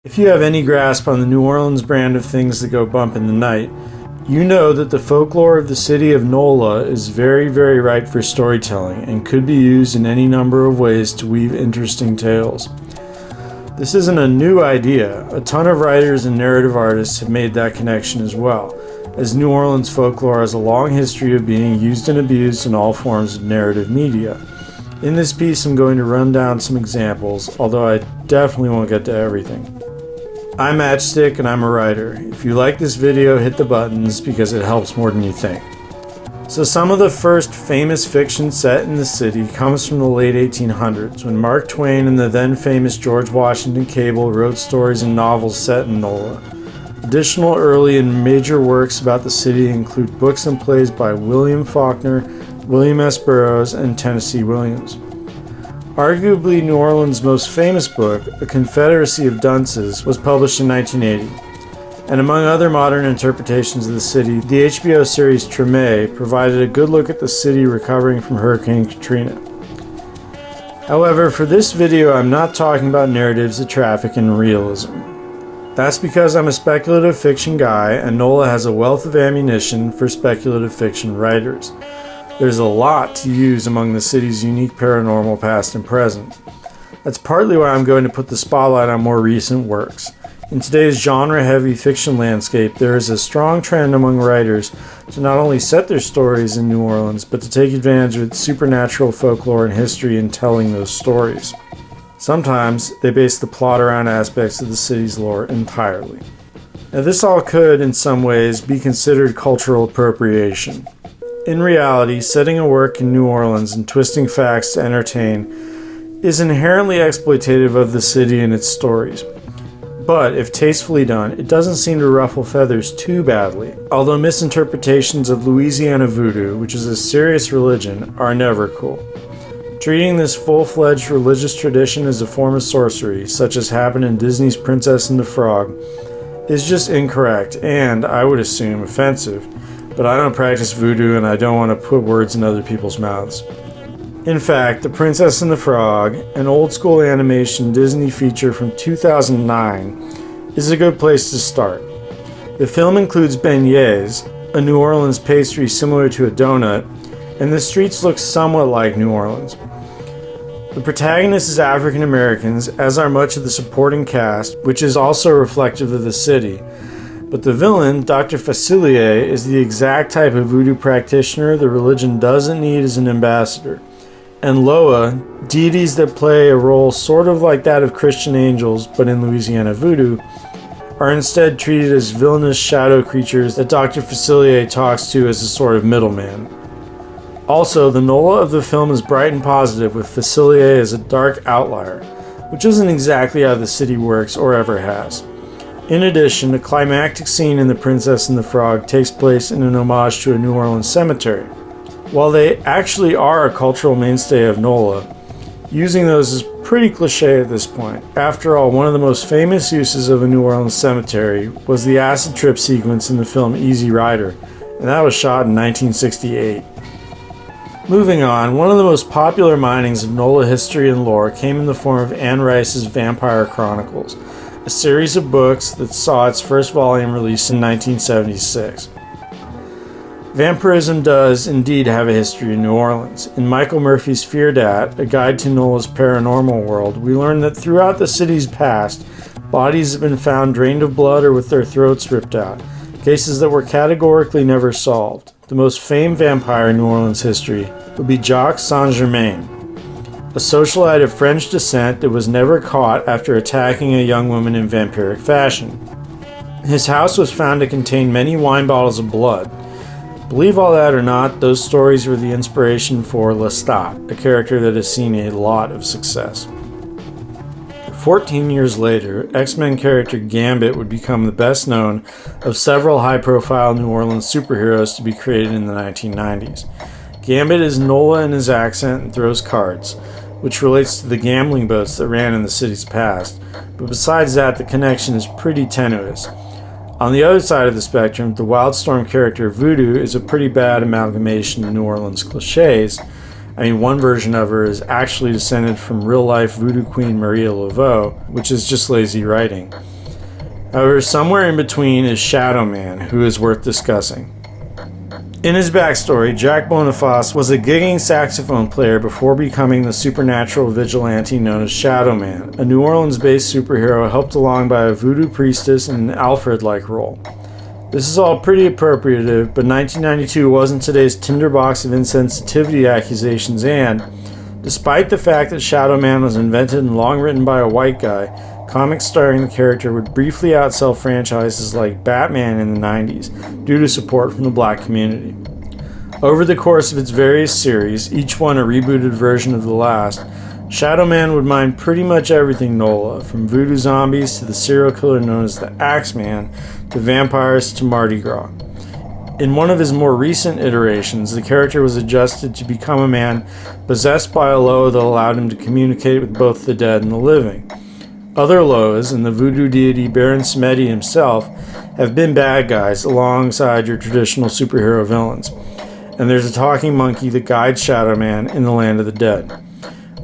If you have any grasp on the New Orleans brand of things that go bump in the night, you know that the folklore of the city of NOLA is very, very ripe for storytelling and could be used in any number of ways to weave interesting tales. This isn't a new idea. A ton of writers and narrative artists have made that connection as well, as New Orleans folklore has a long history of being used and abused in all forms of narrative media. In this piece, I'm going to run down some examples, although I definitely won't get to everything. I'm Matchstick and I'm a writer. If you like this video, hit the buttons because it helps more than you think. So some of the first famous fiction set in the city comes from the late 1800s, when Mark Twain and the then famous George Washington Cable wrote stories and novels set in NOLA. Additional early and major works about the city include books and plays by William Faulkner, William S. Burroughs, and Tennessee Williams. Arguably New Orleans' most famous book, A Confederacy of Dunces, was published in 1980. And among other modern interpretations of the city, the HBO series Treme provided a good look at the city recovering from Hurricane Katrina. However, for this video, I'm not talking about narratives that traffic in realism. That's because I'm a speculative fiction guy, and NOLA has a wealth of ammunition for speculative fiction writers. There's a lot to use among the city's unique paranormal past and present. That's partly why I'm going to put the spotlight on more recent works. In today's genre-heavy fiction landscape, there is a strong trend among writers to not only set their stories in New Orleans, but to take advantage of its supernatural folklore and history in telling those stories. Sometimes, they base the plot around aspects of the city's lore entirely. Now, this all could, in some ways, be considered cultural appropriation. In reality, setting a work in New Orleans and twisting facts to entertain is inherently exploitative of the city and its stories. But, if tastefully done, it doesn't seem to ruffle feathers too badly, although misinterpretations of Louisiana voodoo, which is a serious religion, are never cool. Treating this full-fledged religious tradition as a form of sorcery, such as happened in Disney's Princess and the Frog, is just incorrect and, I would assume, offensive. But I don't practice voodoo and I don't want to put words in other people's mouths. In fact, The Princess and the Frog, an old-school animation Disney feature from 2009, is a good place to start. The film includes beignets, a New Orleans pastry similar to a donut, and the streets look somewhat like New Orleans. The protagonist is African Americans, as are much of the supporting cast, which is also reflective of the city. But the villain, Dr. Facilier, is the exact type of voodoo practitioner the religion doesn't need as an ambassador. And Loa, deities that play a role sort of like that of Christian angels, but in Louisiana voodoo, are instead treated as villainous shadow creatures that Dr. Facilier talks to as a sort of middleman. Also, the NOLA of the film is bright and positive, with Facilier as a dark outlier, which isn't exactly how the city works or ever has. In addition, a climactic scene in The Princess and the Frog takes place in an homage to a New Orleans cemetery. While they actually are a cultural mainstay of NOLA, using those is pretty cliche at this point. After all, one of the most famous uses of a New Orleans cemetery was the acid trip sequence in the film Easy Rider, and that was shot in 1968. Moving on, one of the most popular minings of NOLA history and lore came in the form of Anne Rice's Vampire Chronicles, a series of books that saw its first volume released in 1976. Vampirism does indeed have a history in New Orleans. In Michael Murphy's Fear Dat, A Guide to NOLA's Paranormal World, we learn that throughout the city's past, bodies have been found drained of blood or with their throats ripped out, cases that were categorically never solved. The most famed vampire in New Orleans history would be Jacques Saint-Germain, a socialite of French descent that was never caught after attacking a young woman in vampiric fashion. His house was found to contain many wine bottles of blood. Believe all that or not, those stories were the inspiration for Lestat, a character that has seen a lot of success. 14 years later, X-Men character Gambit would become the best known of several high-profile New Orleans superheroes to be created in the 1990s. Gambit is NOLA in his accent and throws cards, which relates to the gambling boats that ran in the city's past, but besides that, the connection is pretty tenuous. On the other side of the spectrum, the Wildstorm character Voodoo is a pretty bad amalgamation of New Orleans cliches. I mean, one version of her is actually descended from real-life voodoo queen Maria Laveau, which is just lazy writing. However, somewhere in between is Shadow Man, who is worth discussing. In his backstory, Jack Boniface was a gigging saxophone player before becoming the supernatural vigilante known as Shadow Man, a New Orleans-based superhero helped along by a voodoo priestess in an Alfred-like role. This is all pretty appropriative, but 1992 wasn't today's tinderbox of insensitivity accusations, and, despite the fact that Shadow Man was invented and long written by a white guy, comics starring the character would briefly outsell franchises like Batman in the 90s due to support from the black community. Over the course of its various series, each one a rebooted version of the last, Shadow Man would mine pretty much everything NOLA, from voodoo zombies to the serial killer known as the Axeman, to vampires to Mardi Gras. In one of his more recent iterations, the character was adjusted to become a man possessed by a Loa that allowed him to communicate with both the dead and the living. Other Loas, and the voodoo deity Baron Samedi himself, have been bad guys alongside your traditional superhero villains. And there's a talking monkey that guides Shadow Man in the land of the dead.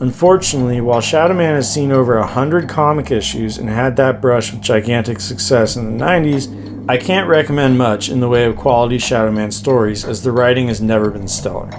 Unfortunately, while Shadow Man has seen over 100 comic issues and had that brush with gigantic success in the 90s, I can't recommend much in the way of quality Shadow Man stories, as the writing has never been stellar.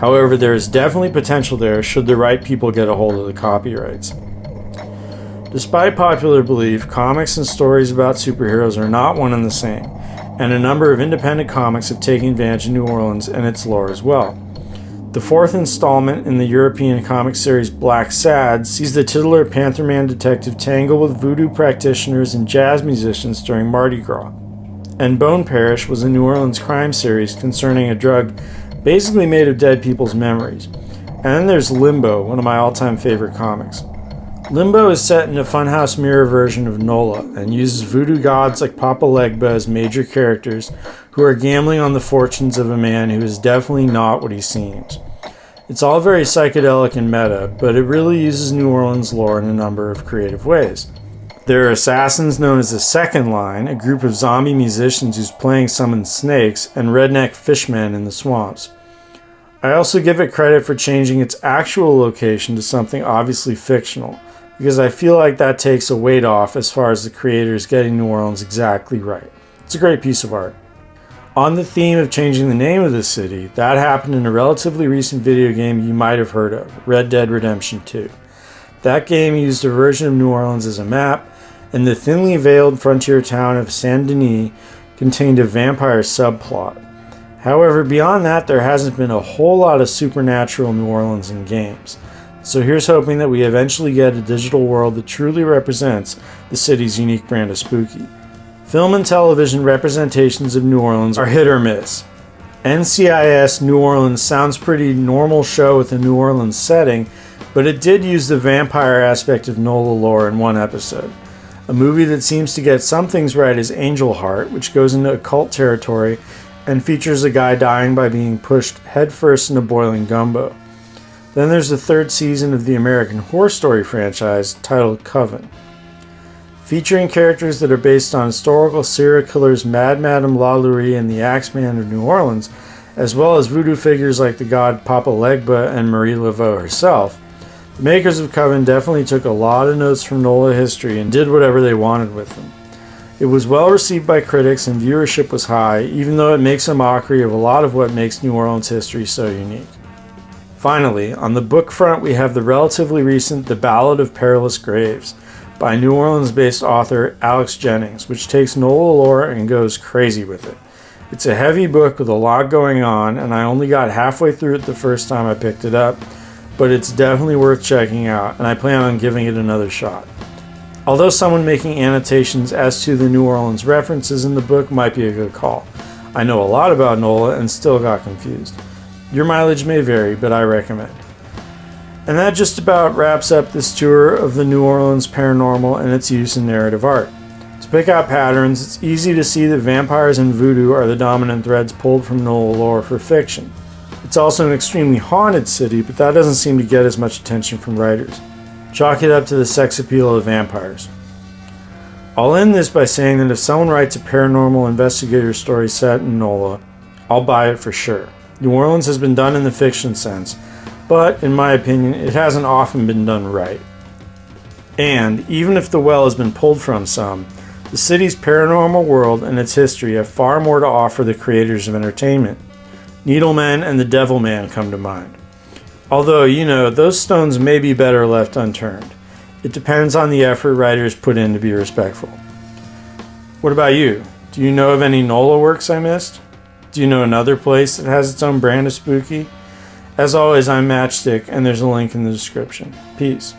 However, there is definitely potential there should the right people get a hold of the copyrights. Despite popular belief, comics and stories about superheroes are not one and the same, and a number of independent comics have taken advantage of New Orleans and its lore as well. The fourth installment in the European comic series Black Sad sees the titular Pantherman detective tangle with voodoo practitioners and jazz musicians during Mardi Gras. And Bone Parish was a New Orleans crime series concerning a drug basically made of dead people's memories. And then there's Limbo, one of my all-time favorite comics. Limbo is set in a funhouse mirror version of NOLA and uses voodoo gods like Papa Legba as major characters who are gambling on the fortunes of a man who is definitely not what he seems. It's all very psychedelic and meta, but it really uses New Orleans lore in a number of creative ways. There are assassins known as the Second Line, a group of zombie musicians whose playing summons snakes, and redneck fishmen in the swamps. I also give it credit for changing its actual location to something obviously fictional, because I feel like that takes a weight off as far as the creators getting New Orleans exactly right. It's a great piece of art. On the theme of changing the name of the city, that happened in a relatively recent video game you might have heard of, Red Dead Redemption 2. That game used a version of New Orleans as a map, and the thinly veiled frontier town of Saint Denis contained a vampire subplot. However, beyond that, there hasn't been a whole lot of supernatural New Orleans in games. So here's hoping that we eventually get a digital world that truly represents the city's unique brand of spooky. Film and television representations of New Orleans are hit or miss. NCIS New Orleans sounds pretty normal show with a New Orleans setting, but it did use the vampire aspect of NOLA lore in one episode. A movie that seems to get some things right is Angel Heart, which goes into occult territory and features a guy dying by being pushed headfirst into boiling gumbo. Then there's the third season of the American Horror Story franchise titled Coven, featuring characters that are based on historical serial killers Mad Madame LaLaurie and the Axeman of New Orleans, as well as voodoo figures like the god Papa Legba and Marie Laveau herself. The makers of Coven definitely took a lot of notes from NOLA history and did whatever they wanted with them. It was well received by critics and viewership was high, even though it makes a mockery of a lot of what makes New Orleans history so unique. Finally, on the book front, we have the relatively recent The Ballad of Perilous Graves by New Orleans-based author Alex Jennings, which takes NOLA lore and goes crazy with it. It's a heavy book with a lot going on, and I only got halfway through it the first time I picked it up, but it's definitely worth checking out, and I plan on giving it another shot. Although someone making annotations as to the New Orleans references in the book might be a good call. I know a lot about NOLA and still got confused. Your mileage may vary, but I recommend. And that just about wraps up this tour of the New Orleans paranormal and its use in narrative art. To pick out patterns, it's easy to see that vampires and voodoo are the dominant threads pulled from NOLA lore for fiction. It's also an extremely haunted city, but that doesn't seem to get as much attention from writers. Chalk it up to the sex appeal of vampires. I'll end this by saying that if someone writes a paranormal investigator story set in NOLA, I'll buy it for sure. New Orleans has been done in the fiction sense, but in my opinion, it hasn't often been done right. And even if the well has been pulled from some, The city's paranormal world and its history have far more to offer the creators of entertainment. Needleman and the Devilman come to mind. Although, those stones may be better left unturned. It depends on the effort writers put in to be respectful. What about you? Do you know of any NOLA works I missed? Do you know another place that has its own brand of spooky? As always, I'm Matchstick, and there's a link in the description. Peace.